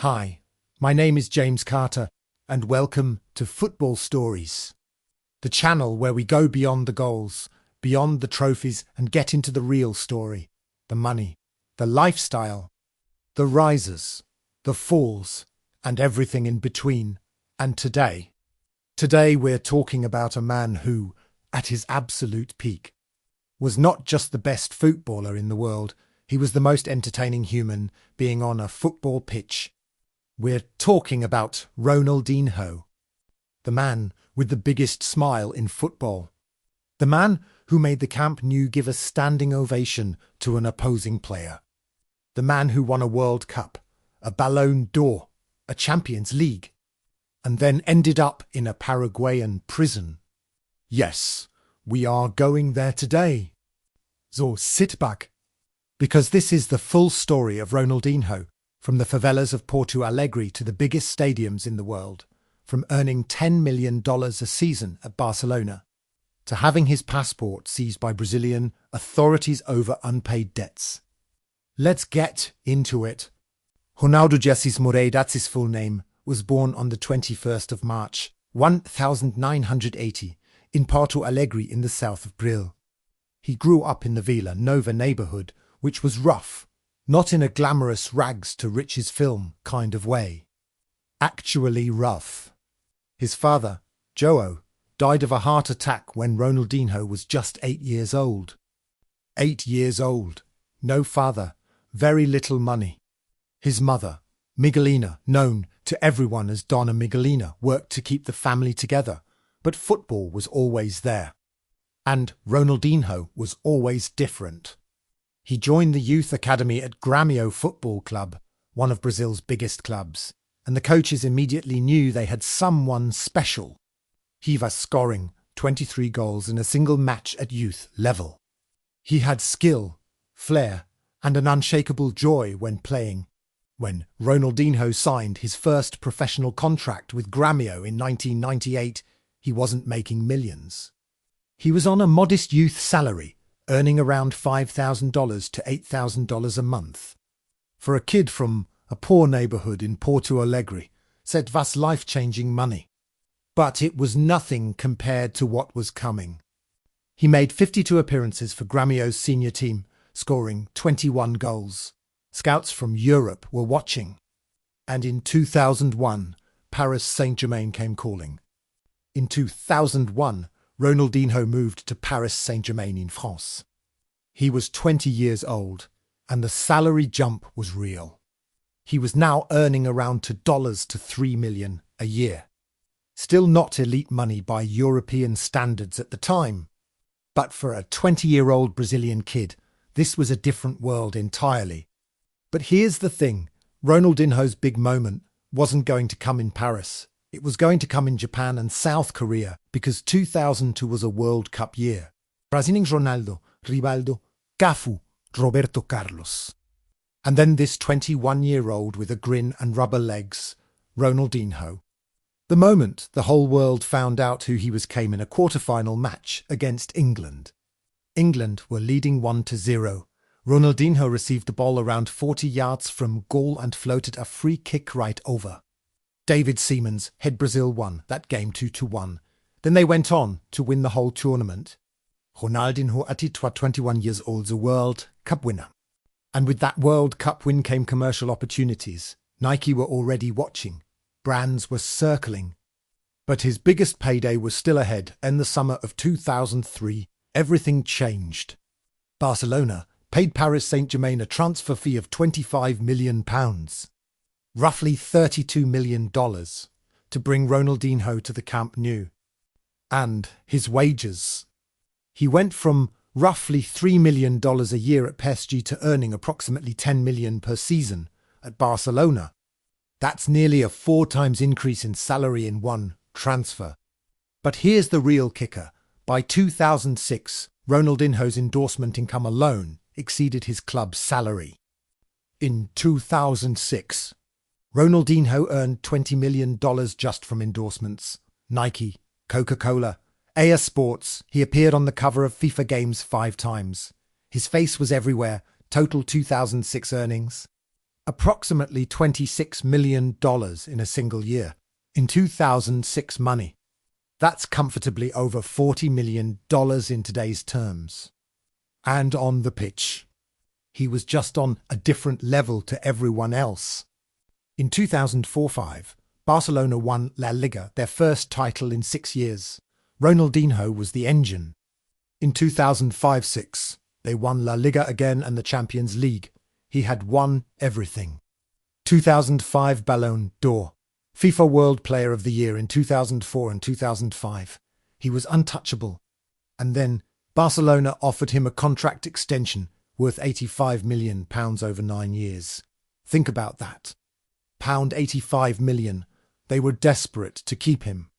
Hi, my name is James Carter, and welcome to Football Stories, the channel where we go beyond the goals, beyond the trophies, and get into the real story, the money, the lifestyle, the rises, the falls, and everything in between. And today we're talking about a man who, at his absolute peak, was not just the best footballer in the world, he was the most entertaining human being on a football pitch. We're talking about Ronaldinho, the man with the biggest smile in football, the man who made the Camp Nou give a standing ovation to an opposing player, the man who won a World Cup, a Ballon d'Or, a Champions League, and then ended up in a Paraguayan prison. Yes, we are going there today. So sit back, because this is the full story of Ronaldinho, from the favelas of Porto Alegre to the biggest stadiums in the world, from earning $10 million a season at Barcelona, to having his passport seized by Brazilian authorities over unpaid debts. Let's get into it. Ronaldo Jesus Moreira, that's his full name, was born on the 21st of March, 1980, in Porto Alegre in the south of Brazil. He grew up in the Vila Nova neighbourhood, which was rough, not in a glamorous rags to riches film kind of way. Actually rough. His father, João, died of a heart attack when Ronaldinho was just 8 years old. 8 years old. No father. Very little money. His mother, Miguelina, known to everyone as Donna Miguelina, worked to keep the family together, but football was always there. And Ronaldinho was always different. He joined the youth academy at Grêmio Football Club, one of Brazil's biggest clubs, and the coaches immediately knew they had someone special. He was scoring 23 goals in a single match at youth level. He had skill, flair, and an unshakable joy when playing. When Ronaldinho signed his first professional contract with Grêmio in 1998, he wasn't making millions. He was on a modest youth salary, earning around $5,000 to $8,000 a month. For a kid from a poor neighbourhood in Porto Alegre, that was life-changing money. But it was nothing compared to what was coming. He made 52 appearances for Grêmio's senior team, scoring 21 goals. Scouts from Europe were watching. And in 2001, Paris Saint-Germain came calling. In 2001, Ronaldinho moved to Paris Saint-Germain in France. He was 20 years old, and the salary jump was real. He was now earning around $2 to $3 million a year. Still not elite money by European standards at the time. But for a 20-year-old Brazilian kid, this was a different world entirely. But here's the thing, Ronaldinho's big moment wasn't going to come in Paris. It was going to come in Japan and South Korea, because 2002 was a World Cup year. Brazilians Ronaldo, Rivaldo, Cafu, Roberto Carlos. And then this 21-year-old with a grin and rubber legs, Ronaldinho. The moment the whole world found out who he was came in a quarter-final match against England. England were leading 1-0. Ronaldinho received the ball around 40 yards from goal and floated a free kick right over. David Seaman's head Brazil won that game 2-1. Then they went on to win the whole tournament. Ronaldinho at 21 years old, the World Cup winner. And with that World Cup win came commercial opportunities. Nike were already watching. Brands were circling. But his biggest payday was still ahead. In the summer of 2003, everything changed. Barcelona paid Paris Saint-Germain a transfer fee of £25 million. Roughly $32 million, to bring Ronaldinho to the Camp Nou. And his wages. He went from roughly $3 million a year at PSG to earning approximately $10 million per season at Barcelona. That's nearly a 4 times increase in salary in one transfer. But here's the real kicker. By 2006, Ronaldinho's endorsement income alone exceeded his club's salary. In 2006, Ronaldinho earned $20 million just from endorsements. Nike, Coca-Cola, AS Sports. He appeared on the cover of FIFA games 5 times. His face was everywhere. Total 2006 earnings, approximately $26 million in a single year. In 2006 money, that's comfortably over $40 million in today's terms. And on the pitch, he was just on a different level to everyone else. In 2004-05, Barcelona won La Liga, their first title in 6 years. Ronaldinho was the engine. In 2005-06, they won La Liga again and the Champions League. He had won everything. 2005 Ballon d'Or, FIFA World Player of the Year in 2004 and 2005. He was untouchable. And then Barcelona offered him a contract extension worth £85 million over 9 years. Think about that. £85 million. They were desperate to keep him.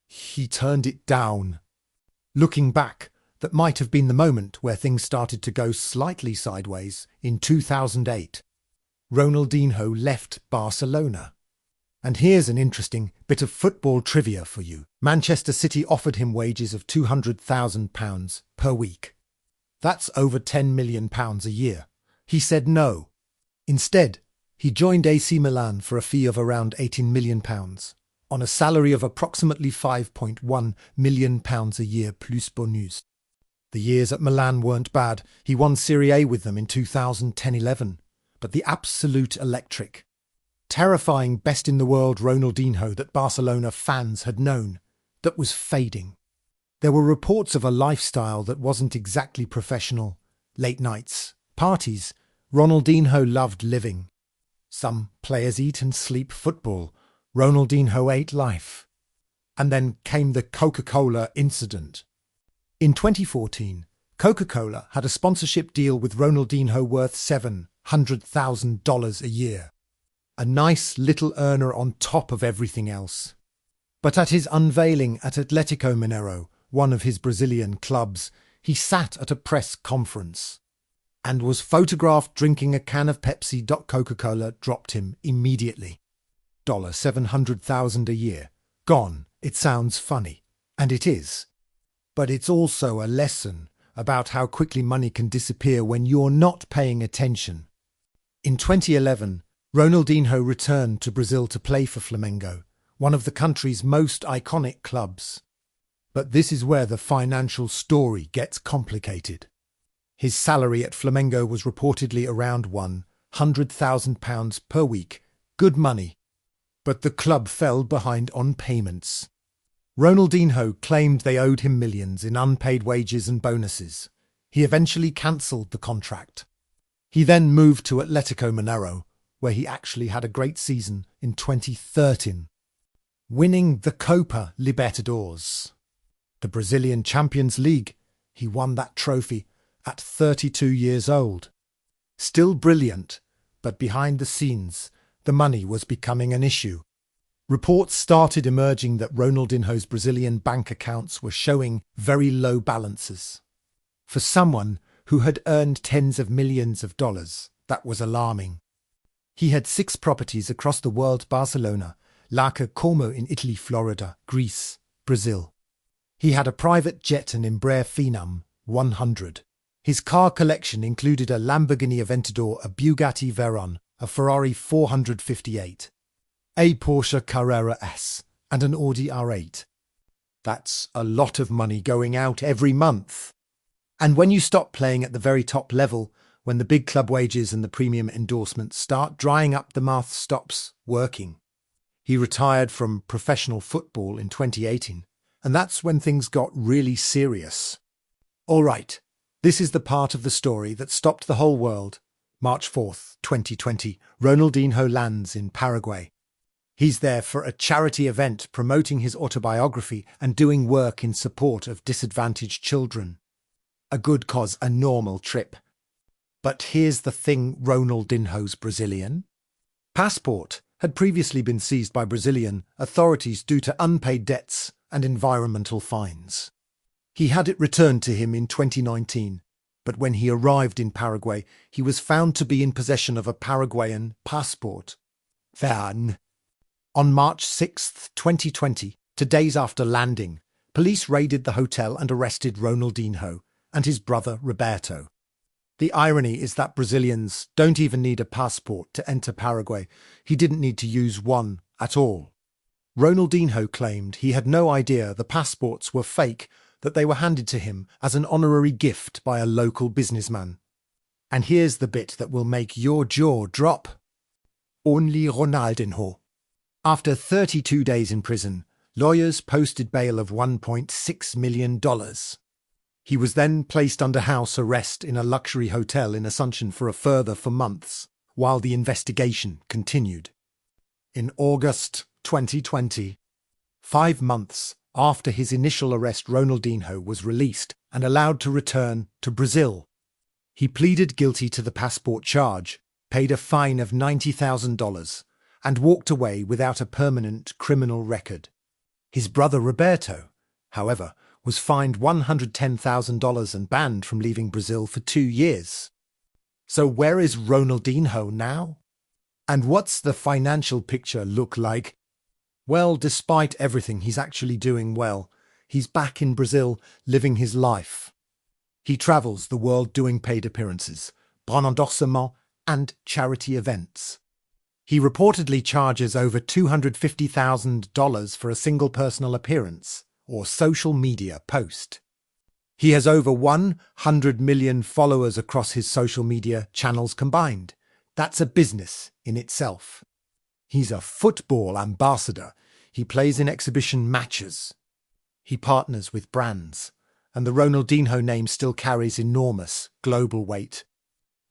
He turned it down. Looking back, that might have been the moment where things started to go slightly sideways in 2008. Ronaldinho left Barcelona. And here's an interesting bit of football trivia for you. Manchester City offered him wages of £200,000 per week. That's over £10 million a year. He said no. Instead, he joined AC Milan for a fee of around £18 million, on a salary of approximately £5.1 million a year plus bonus. The years at Milan weren't bad. He won Serie A with them in 2010-11. But the absolute electric, terrifying best-in-the-world Ronaldinho that Barcelona fans had known, that was fading. There were reports of a lifestyle that wasn't exactly professional. Late nights, parties. Ronaldinho loved living. Some players eat and sleep football. Ronaldinho ate life. And then came the Coca-Cola incident. In 2014, Coca-Cola had a sponsorship deal with Ronaldinho worth $700,000 a year. A nice little earner on top of everything else. But at his unveiling at Atlético Mineiro, one of his Brazilian clubs, he sat at a press conference and was photographed drinking a can of Pepsi. Coca-Cola dropped him immediately. $700,000 a year. Gone. It sounds funny. And it is. But it's also a lesson about how quickly money can disappear when you're not paying attention. In 2011, Ronaldinho returned to Brazil to play for Flamengo, one of the country's most iconic clubs. But this is where the financial story gets complicated. His salary at Flamengo was reportedly around £100,000 per week. Good money. But the club fell behind on payments. Ronaldinho claimed they owed him millions in unpaid wages and bonuses. He eventually cancelled the contract. He then moved to Atlético Mineiro, where he actually had a great season in 2013, winning the Copa Libertadores, the Brazilian Champions League. He won that trophy at 32 years old. Still brilliant, but behind the scenes, the money was becoming an issue. Reports started emerging that Ronaldinho's Brazilian bank accounts were showing very low balances. For someone who had earned tens of millions of dollars, that was alarming. He had 6 properties across the world: Barcelona, Lake Como in Italy, Florida, Greece, Brazil. He had a private jet, an Embraer Phenom 100. His car collection included a Lamborghini Aventador, a Bugatti Veyron, a Ferrari 458, a Porsche Carrera S, and an Audi R8. That's a lot of money going out every month. And when you stop playing at the very top level, when the big club wages and the premium endorsements start drying up, the math stops working. He retired from professional football in 2018, and that's when things got really serious. All right, this is the part of the story that stopped the whole world. March 4th, 2020, Ronaldinho lands in Paraguay. He's there for a charity event promoting his autobiography and doing work in support of disadvantaged children. A good cause, a normal trip. But here's the thing: Ronaldinho's Brazilian passport had previously been seized by Brazilian authorities due to unpaid debts and environmental fines. He had it returned to him in 2019, but when he arrived in Paraguay, he was found to be in possession of a Paraguayan passport. Then, on March 6, 2020, 2 days after landing, police raided the hotel and arrested Ronaldinho and his brother Roberto. The irony is that Brazilians don't even need a passport to enter Paraguay. He didn't need to use one at all. Ronaldinho claimed he had no idea the passports were fake, that they were handed to him as an honorary gift by a local businessman. And here's the bit that will make your jaw drop. Only Ronaldinho. After 32 days in prison, lawyers posted bail of $1.6 million. He was then placed under house arrest in a luxury hotel in Asunción for a further 4 months, while the investigation continued. In August 2020, 5 months after his initial arrest, Ronaldinho was released and allowed to return to Brazil. He pleaded guilty to the passport charge, paid a fine of $90,000, and walked away without a permanent criminal record. His brother Roberto, however, was fined $110,000 and banned from leaving Brazil for 2 years. So where is Ronaldinho now? And what's the financial picture look like? Well, despite everything, he's actually doing well. He's back in Brazil, living his life. He travels the world doing paid appearances, endorsements, and charity events. He reportedly charges over $250,000 for a single personal appearance or social media post. He has over 100 million followers across his social media channels combined. That's a business in itself. He's a football ambassador. He plays in exhibition matches. He partners with brands, and the Ronaldinho name still carries enormous global weight.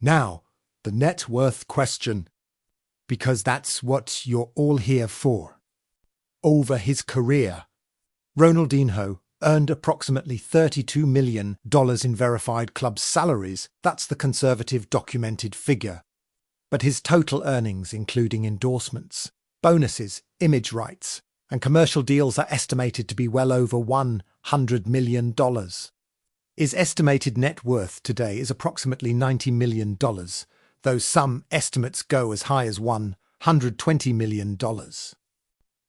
Now, the net worth question, because that's what you're all here for. Over his career, Ronaldinho earned approximately $32 million in verified club salaries. That's the conservative documented figure. But his total earnings, including endorsements, bonuses, image rights, and commercial deals, are estimated to be well over $100 million. His estimated net worth today is approximately $90 million, though some estimates go as high as $120 million.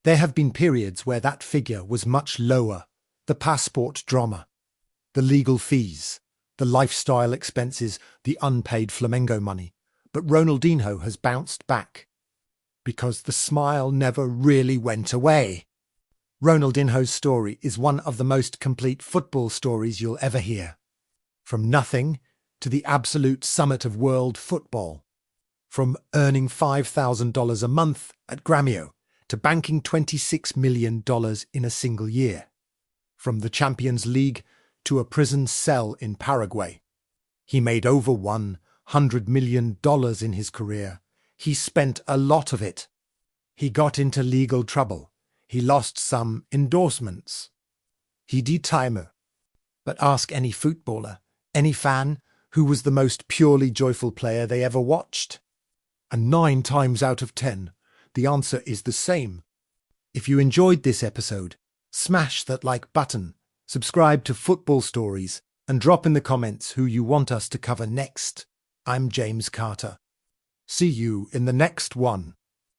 There have been periods where that figure was much lower. The passport drama, the legal fees, the lifestyle expenses, the unpaid Flamengo money. But Ronaldinho has bounced back, because the smile never really went away. Ronaldinho's story is one of the most complete football stories you'll ever hear. From nothing to the absolute summit of world football. From earning $5,000 a month at Grêmio to banking $26 million in a single year. From the Champions League to a prison cell in Paraguay. He made over $100 million in his career. He spent a lot of it. He got into legal trouble. He lost some endorsements. He did time. But ask any footballer, any fan, who was the most purely joyful player they ever watched. And 9 times out of 10, the answer is the same. If you enjoyed this episode, smash that like button, subscribe to Football Stories, and drop in the comments who you want us to cover next. I'm James Carter. See you in the next one.